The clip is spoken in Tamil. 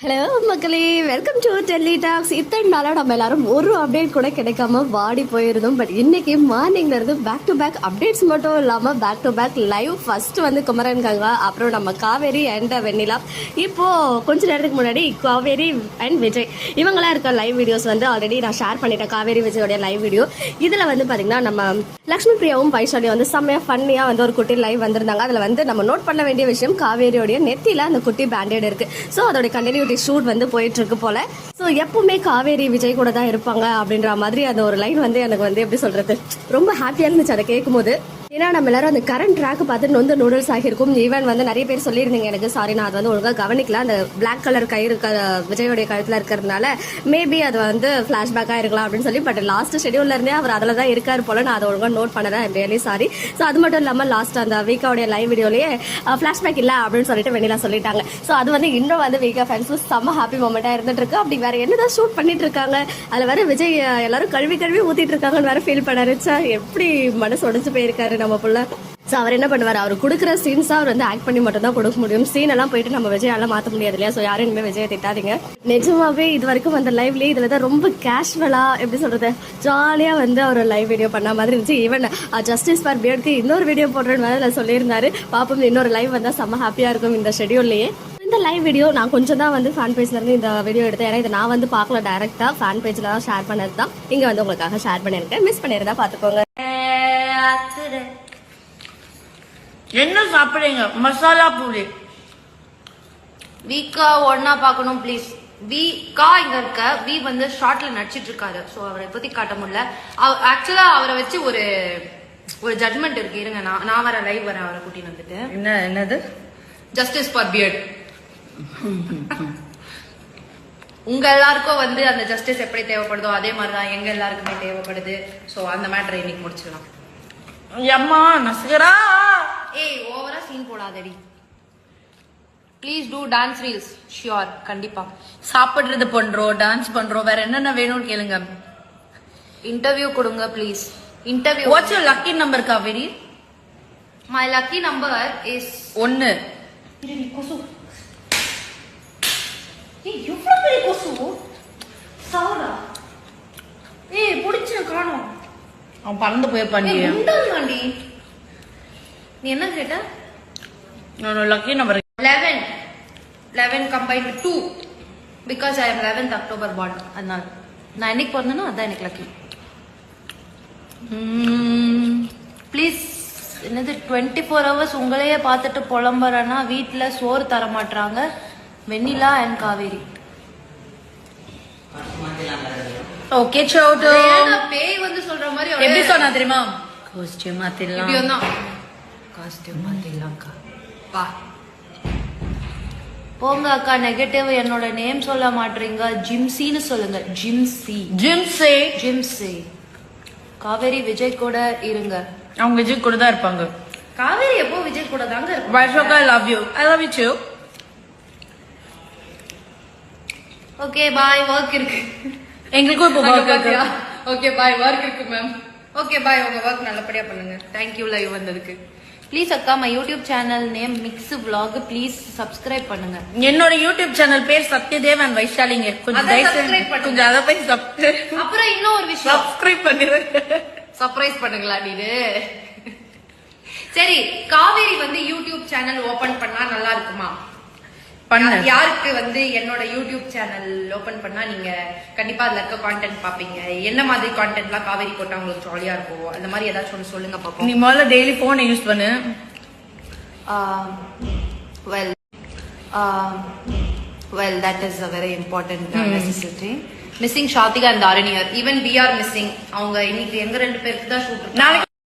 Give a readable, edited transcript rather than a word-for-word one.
ஹலோ மக்களே, வெல்கம் டு டெல்லி டாக்ஸ். இத்தனை நாளாக நம்ம எல்லாரும் ஒரு அப்டேட் கூட கிடைக்காம வாடி போயிருந்தோம். பட் இன்னைக்கு மார்னிங்ல இருந்து பேக் டு பேக் அப்டேட்ஸ் மட்டும் இல்லாமல் back to back live. First வந்து குமரன் கங்கா, அப்புறம் நம்ம காவேரி அண்ட் வெண்ணிலா. இப்போ கொஞ்ச நேரத்துக்கு முன்னாடி காவேரி அண்ட் விஜய் இவங்களாம் இருக்க லைவ் வீடியோஸ் வந்து ஆல்ரெடி நான் ஷேர் பண்ணிட்டேன். காவேரி விஜயோடைய லைவ் வீடியோ. இதில் வந்து பார்த்தீங்கன்னா நம்ம லக்ஷ்மி பிரியாவும் வைஷாலியும் வந்து செம்மையாக ஃபன்னியாக வந்து ஒரு குட்டி லைவ் வந்திருந்தாங்க. அதில் வந்து நம்ம நோட் பண்ண வேண்டிய விஷயம், காவேரியோடைய நெத்தியில் அந்த குட்டி பேண்டேட் இருக்கு. ஸோ அதோட கண்டினியூட்டி ஷூட் வந்து போயிட்டு இருக்கு போல. ஸோ எப்பவுமே காவேரி விஜய் கூட தான் இருப்பாங்க அப்படின்ற மாதிரி அந்த ஒரு லைன் வந்து எனக்கு வந்து எப்படி சொல்றது, ரொம்ப ஹாப்பியாக இருந்துச்சு அதை கேட்கும் போது. ஏன்னா நம்ம எல்லாரும் அந்த கரண்ட் ட்ராக் பார்த்துட்டு வந்து நூடுல்ஸ் ஆகிருக்கும். ஈவன் வந்து நிறைய பேர் சொல்லியிருந்தீங்க எனக்கு, சாரி நான் அது வந்து ஒழுங்காக கவனிக்கல. அந்த பிளாக் கலர் கயிறு விஜயோடைய கழுத்தில் இருக்கிறதுனால மேபி அது வந்து ஃபிளாஷ்பேக்காக இருக்கலாம் அப்படின்னு சொல்லி. பட் லாஸ்ட் ஷெடியூல்ல இருந்தே அவர் அதில் தான் இருக்காரு போல. நான் அதை ஒழுங்காக நோட் பண்ணதான், ஐம் ரியலி சாரி. ஸோ அது மட்டும் இல்லாமல் லாஸ்ட் அந்த வீக்காவுடைய லைவ் வீடியோலேயே ஃபிளாஷ்பேக் இல்லை அப்படின்னு சொல்லிட்டு வெண்ணிலா சொல்லிட்டாங்க. ஸோ அது வந்து இன்னும் வந்து வீக்கா ஃபேன்ஸும் செம்ம ஹாப்பி மூமெண்ட்டாக இருந்துட்டு இருக்கு. அப்படி வேற என்னதான் ஷூட் பண்ணிட்டு இருக்காங்க, அதில் வேற விஜய் எல்லாரும் கழுவி ஊத்திட்டு இருக்காங்கன்னு வேற ஃபீல் பண்ணாருச்சா. எப்படி மனசு உடஞ்சு போயிருக்காரு நம்ம புள்ள. ஸோ அவர் என்ன பண்ணுவார், அவர் கொடுக்குற சீன்ஸ் அவர் வந்து ஆக்ட் பண்ணி மட்டும் தான் கொடுக்க முடியும். சீன் எல்லாம் போயிட்டு நம்ம விஜயால மாற்ற முடியாது இல்லையா. ஸோ யாரும் இனிமேல் விஜயை திட்டாதீங்க. நிஜமாவே இது வரைக்கும் அந்த லைவ்லேயே இதில் தான் ரொம்ப கேஷுவலா எப்படி சொல்றது, ஜாலியாக வந்து அவர் லைவ் வீடியோ பண்ண மாதிரி இருந்துச்சு. ஈவன் ஜஸ்டிஸ் ஃபார் பியர்டுக்கு இன்னொரு வீடியோ போடுறேன்னு வேற சொல்லியிருந்தாரு. பாப்போம், இன்னொரு லைவ் வந்தால் செம்ம ஹாப்பியாக இருக்கும் இந்த ஷெடியூல்லையே. இந்த லைவ் வீடியோ நான் கொஞ்சம் தான் வந்து ஃபேன் பேஜ்ல இருந்து இந்த வீடியோ எடுத்தேன். ஏன்னா இதை நான் வந்து பார்க்கல, டைரக்டா ஃபேன் பேஜ்ல தான் ஷேர் பண்ணது தான் இங்க வந்து உங்களுக்காக ஷேர் பண்ணியிருக்கேன். மிஸ் பண்ணிருந்தா பாத்துக்கோங்க. என்ன சாப்பிடுங்க? மசாலா பூரி. வீக்கா ஒன்னா பாக்கணும் ப்ளீஸ். வீக்கா இங்க இருக்க வி வந்து ஷார்ட்ல நடிச்சிட்டு இருக்காரு. சோ அவரை பத்தி காட்ட முடியல. ஆக்சுவலா அவரை வச்சு ஒரு ஜட்மெண்ட் இருக்கு. இருங்க, நான் வர லைவ் வரேன், அவரை கூட்டின்னு வந்துட்டு. என்னது? Justice for beard. உங்க எல்லாருக்கும் வந்து அந்த ஜஸ்டிஸ் எப்படி தேவைப்படுதோ அதே மாதிரிதான் எங்க எல்லாருக்குமே தேவைப்படுது. சோ அந்த மேட்டரை இன்னைக்கு முடிச்சிடலாம். அம்மா நசுகரா. ஏய், ஓவரா சீன் போடாதடி please. Do dance reels sure, கண்டிப்பா. சாப்பிடுறது பண்றோம், டான்ஸ் பண்றோம், வேற என்னென்ன வேணும்னு கேளுங்க. இன்டர்வியூ கொடுங்க please. Interview. What's your lucky number Kaveri? My lucky number is 1. கொசு. ஏய், எவ்வளவு பெரிய கொசு சாவடா. ஏய், புடிச்சு காணோம். அவன் பறந்து போயிருப்பாண்டி. உண்டாண்டி. நீ என்ன கேட்ட? Lucky number 11 combined with 2 because I am 11th October born. அதனால நான் என்னைக்கு பிறந்தேனோ அதான் எனக்கு லக்கி. ப்ளீஸ். என்னது 24 hours உங்களையே பார்த்துட்டு புலம்புறேன்னா வீட்டுல சோறு தர மாட்டாங்க வெண்ணிலா அண்ட் காவேரி. ஓகே சோட்டு. பேய் வந்து சொல்ற மாதிரி எப்படி சொன்னா தெரியுமா? காஸ்டியூம் மாத்திடலாம். இப்படி வந்தா காஸ்டியூம் மாத்திடலாம்க்கா. வா போங்க அக்கா. நெகட்டிவ் என்னோட நேம் சொல்ல மாட்டீங்க. ஜிம்சின்னு சொல்லுங்க. ஜிம்சி. காவேரி விஜய் கூட இருங்க. அவங்க விஜய் கூட தான் இருப்பாங்க. காவேரி எப்போ விஜய் கூட தாங்க இருப்பாங்க. வைஷோகா, I love you. I love you too. Okay bye, work இருக்கு. எங்களுக்கும் இப்போ வர்க் இருக்கு. ஓகே பாய், வர்க் இருக்கு மேம். ஓகே பாய், உங்க வர்க் நல்லபடியா பண்ணுங்க. தேங்க் யூ லைவ் வந்ததுக்கு. ப்ளீஸ் அக்கா, my YouTube channel name mix vlog. Please subscribe பண்ணுங்க. என்னோட யூடியூப் சேனல் பேர் சத்யதேவ் அண்ட் வைஷாலிங்க. கொஞ்சம் கொஞ்சம் அதை போய் அப்புறம் இன்னும் ஒரு விஷயம், சப்ஸ்கிரைப் பண்ணிடுங்க. சர்ப்ரைஸ் பண்ணுங்களா நீரு? சரி, காவேரி வந்து யூடியூப் சேனல் ஓபன் பண்ணா நல்லா இருக்குமா? யாருக்கு வந்து என்னோட யூடியூப் சேனல் ஓபன் பண்ணா நீங்க கண்டிப்பா அதுல இருக்க கான்டென்ட் பாப்பீங்க? என்ன மாதிரி கான்டென்ட்லாம் காவேரி போட்டா உங்களுக்கு ஜாலியா இருக்கும்? அந்த மாதிரி ஏதாச்சும் ஒன்று சொல்லுங்க பாப்போம். நீ முதல்ல டெய்லி போனை யூஸ் பண்ணு. Well, that is a very important necessity. Missing Shatika and Dharaniyar. Even we are missing. அவங்க இன்னைக்கு எங்க ரெண்டு பேருக்கு தான் ஷூட். நாளைக்கு